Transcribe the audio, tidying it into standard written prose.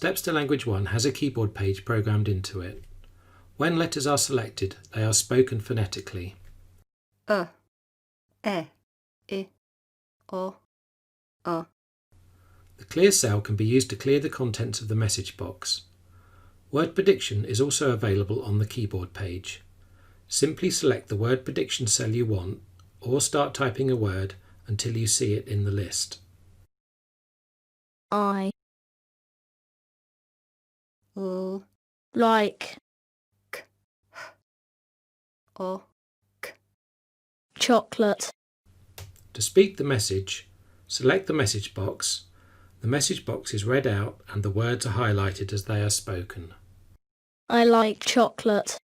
Steps to Language 1 has a keyboard page programmed into it. When letters are selected, they are spoken phonetically. E, I, O, A. The clear cell can be used to clear the contents of the message box. Word prediction is also available on the keyboard page. Simply select the word prediction cell you want, or start typing a word until you see it in the list. I like chocolate. To speak the message, select the message box. The message box is read out and the words are highlighted as they are spoken. I like chocolate.